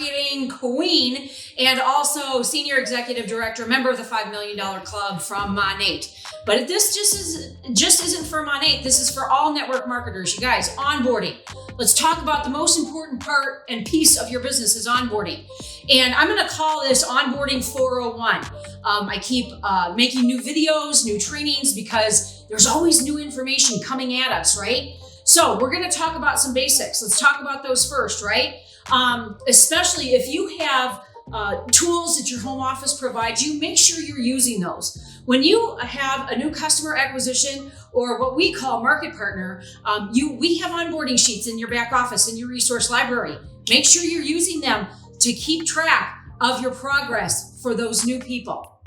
marketing queen, and also senior executive director, member of the $5 million club from Monate. But this just isn't for Monate. This is for all network marketers. You guys, onboarding. Let's talk about the most important part and piece of your business is onboarding. And I'm going to call this onboarding 401. I keep making new videos, new trainings, because there's always new information coming at us, right? So we're going to talk about some basics. Let's talk about those first, right? Especially if you have tools that your home office provides you, make sure you're using those. When you have a new customer acquisition or what we call market partner, we have onboarding sheets in your back office, in your resource library. Make sure you're using them to keep track of your progress for those new people.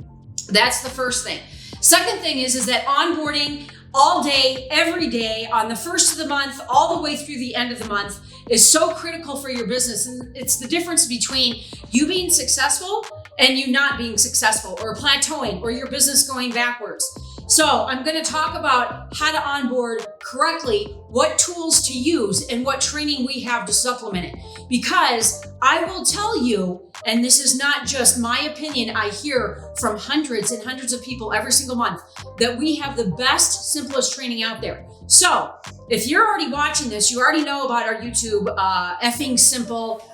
That's the first thing. Second thing is that onboarding all day, every day, on the first of the month, all the way through the end of the month is so critical for your business. And it's the difference between you being successful and you not being successful, or plateauing, or your business going backwards. So I'm going to talk about how to onboard correctly, what tools to use, and what training we have to supplement it. Because I will tell you, and this is not just my opinion, I hear from hundreds and hundreds of people every single month, that we have the best, simplest training out there. So if you're already watching this, you already know about our YouTube effing simple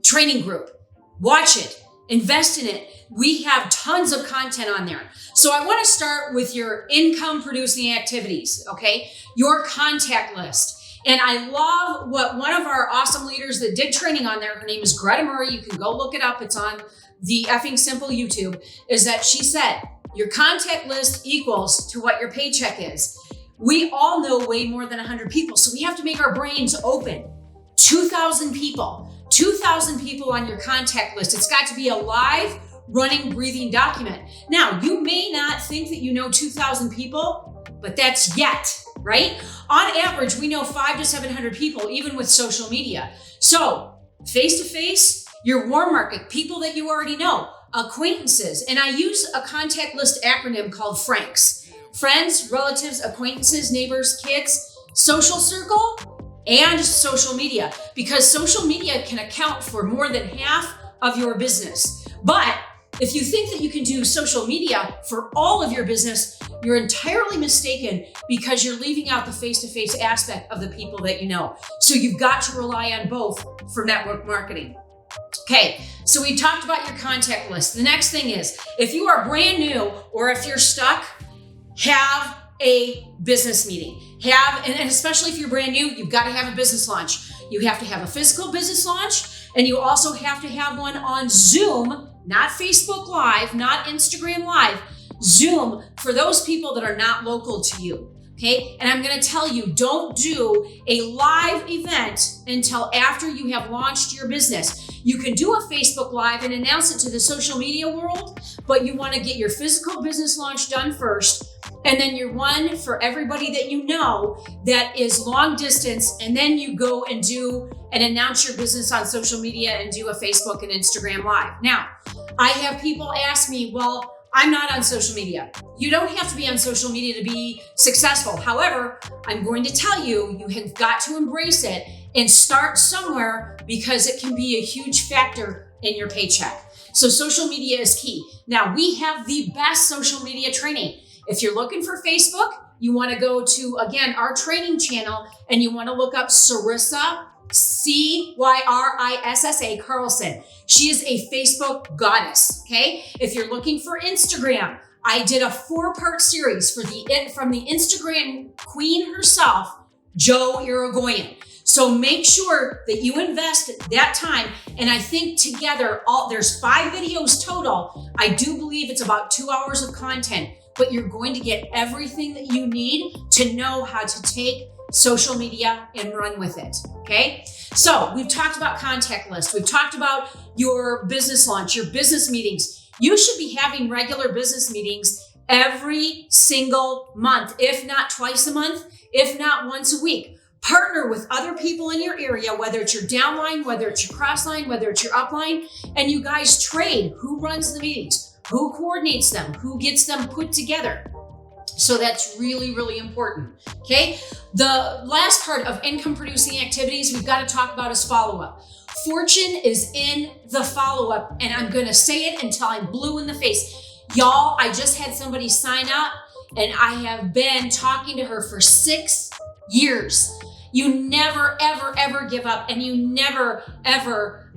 training group. Watch it. Invest in it. We have tons of content on there. So I want to start with your income producing activities, okay? Your contact list. And I love what one of our awesome leaders that did training on there, her name is Greta Murray. You can go look it up. It's on the effing simple YouTube, is that she said, your contact list equals to what your paycheck is. We all know way more than 100 people. So we have to make our brains open. 2,000 people. 2,000 people on your contact list. It's got to be a live, running, breathing document. Now, you may not think that you know 2,000 people, but that's yet, right? On average, we know 500 to 700 people, even with social media. So face-to-face, your warm market, people that you already know, acquaintances. And I use a contact list acronym called FRANKS. Friends, relatives, acquaintances, neighbors, kids, social circle, and social media, because social media can account for more than half of your business. But if you think that you can do social media for all of your business, you're entirely mistaken, because you're leaving out the face-to-face aspect of the people that you know. So you've got to rely on both for network marketing. Okay, so we talked about your contact list. The next thing is, if you are brand new or if you're stuck, have a business meeting. And especially if you're brand new, you've got to have a business launch. You have to have a physical business launch, and you also have to have one on Zoom, not Facebook Live, not Instagram Live, Zoom, for those people that are not local to you. Okay. And I'm going to tell you, don't do a live event until after you have launched your business. You can do a Facebook Live and announce it to the social media world, but you want to get your physical business launch done first. And then your one for everybody that you know that is long distance. And then you go and announce your business on social media and do a Facebook and Instagram Live. Now, I have people ask me, well, I'm not on social media. You don't have to be on social media to be successful. However, I'm going to tell you, you have got to embrace it and start somewhere, because it can be a huge factor in your paycheck. So social media is key. Now, we have the best social media training. If you're looking for Facebook, you want to go to, again, our training channel, and you want to look up Carissa, Cyrissa Carlson. She is a Facebook goddess, okay? If you're looking for Instagram, I did a 4-part series from the Instagram queen herself, Joe Irigoyen. So make sure that you invest that time. And I think together, there's 5 videos total. I do believe it's about 2 hours of content, but you're going to get everything that you need to know how to take social media and run with it, okay? So we've talked about contact lists. We've talked about your business launch, your business meetings. You should be having regular business meetings every single month, if not twice a month, if not once a week. Partner with other people in your area, whether it's your downline, whether it's your crossline, whether it's your upline, and you guys trade who runs the meetings, who coordinates them, who gets them put together. So that's really, really important, okay? The last part of income producing activities we've got to talk about is follow-up. Fortune is in the follow-up, and I'm gonna say it until I'm blue in the face. Y'all, I just had somebody sign up, and I have been talking to her for 6 years. You never, ever, ever give up, and you never, ever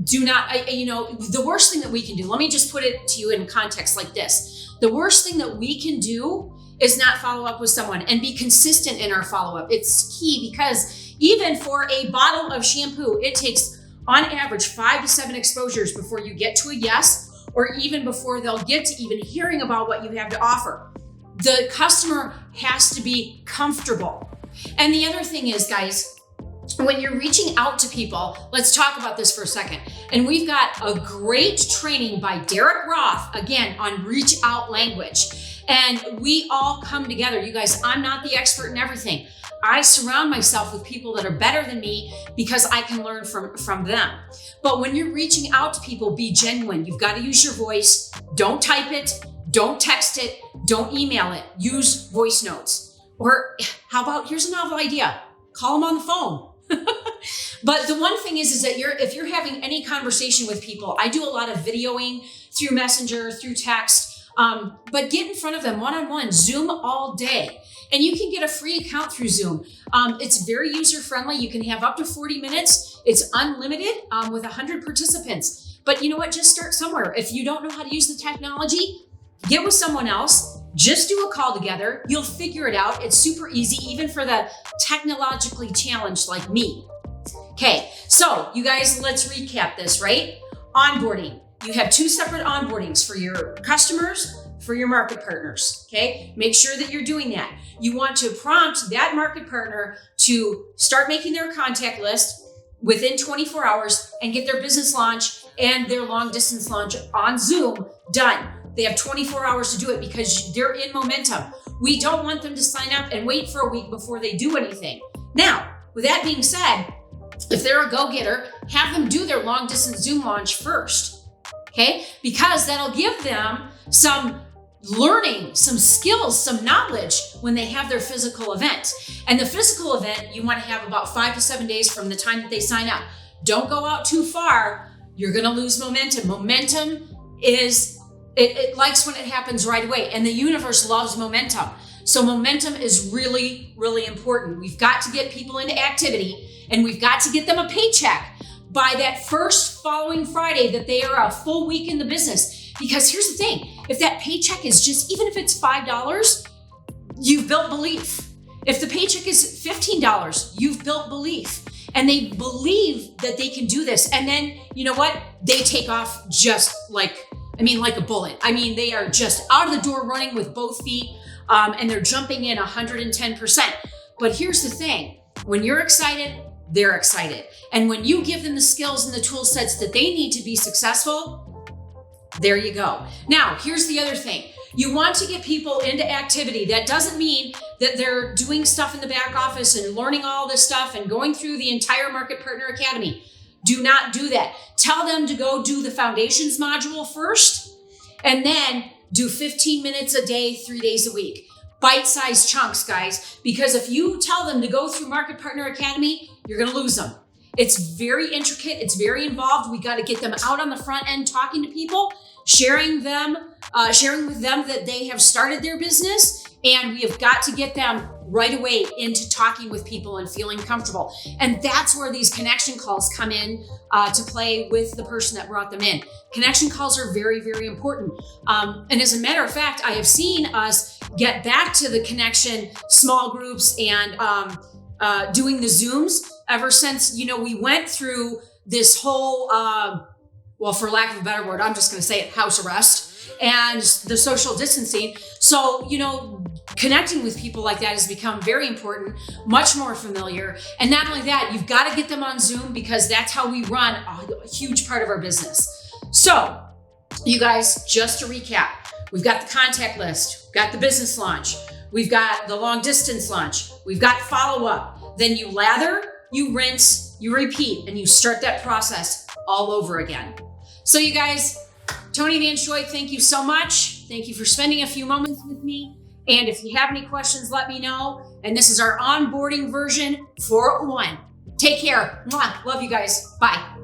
do not, the worst thing that we can do, let me just put it to you in context like this. The worst thing that we can do is not follow up with someone and be consistent in our follow-up. It's key, because even for a bottle of shampoo, it takes on average 5 to 7 exposures before you get to a yes, or even before they'll get to even hearing about what you have to offer. The customer has to be comfortable. And the other thing is, guys, when you're reaching out to people, let's talk about this for a second. And we've got a great training by Derek Roth, again, on reach out language. And we all come together. You guys, I'm not the expert in everything. I surround myself with people that are better than me because I can learn from them. But when you're reaching out to people, be genuine. You've got to use your voice. Don't type it. Don't text it. Don't email it. Use voice notes. Or how about, here's a novel idea. Call them on the phone. But the one thing is that if you're having any conversation with people, I do a lot of videoing through Messenger, through text, but get in front of them one-on-one, Zoom all day. And you can get a free account through Zoom. It's very user-friendly. You can have up to 40 minutes. It's unlimited with 100 participants. But you know what? Just start somewhere. If you don't know how to use the technology, get with someone else. Just do a call together. You'll figure it out. It's super easy, even for the technologically challenged like me. Okay, so you guys, let's recap this, right? Onboarding. You have 2 separate onboardings for your customers, for your market partners, okay? Make sure that you're doing that. You want to prompt that market partner to start making their contact list within 24 hours and get their business launch and their long distance launch on Zoom done. They have 24 hours to do it because they're in momentum. We don't want them to sign up and wait for a week before they do anything. Now, with that being said, if they're a go-getter, have them do their long distance Zoom launch first, okay? Because that'll give them some learning, some skills, some knowledge when they have their physical event. And the physical event, you want to have about 5 to 7 days from the time that they sign up. Don't go out too far. You're going to lose momentum. Momentum is, it likes when it happens right away, and the universe loves momentum. So momentum is really, really important. We've got to get people into activity, and we've got to get them a paycheck by that first following Friday that they are a full week in the business. Because here's the thing, if that paycheck is just, even if it's $5, you've built belief. If the paycheck is $15, you've built belief. And they believe that they can do this. And then, you know what? They take off just like a bullet. They are just out of the door running with both feet, and they're jumping in 110%. But here's the thing, when you're excited, they're excited. And when you give them the skills and the tool sets that they need to be successful, there you go. Now, here's the other thing. You want to get people into activity. That doesn't mean that they're doing stuff in the back office and learning all this stuff and going through the entire Market Partner Academy. Do not do that. Tell them to go do the foundations module first, and then do 15 minutes a day, 3 days a week. Bite-sized chunks, guys, because if you tell them to go through Market Partner Academy, you're going to lose them. It's very intricate. It's very involved. We got to get them out on the front end, talking to people, sharing with them that they have started their business, and we have got to get them right away into talking with people and feeling comfortable. And that's where these connection calls come in to play with the person that brought them in. Connection calls are very, very important. And as a matter of fact, I have seen us get back to the connection small groups and doing the Zooms ever since, we went through this whole, for lack of a better word, I'm just going to say it, house arrest and the social distancing. So, connecting with people like that has become very important, much more familiar. And not only that, you've got to get them on Zoom because that's how we run a huge part of our business. So, you guys, just to recap, we've got the contact list, we've got the business launch, we've got the long distance launch, we've got follow-up. Then you lather, you rinse, you repeat, and you start that process all over again. So you guys, Tony Van Schooy, thank you so much. Thank you for spending a few moments with me. And if you have any questions, let me know. And this is our onboarding version 401. Take care. Mwah. Love you guys. Bye.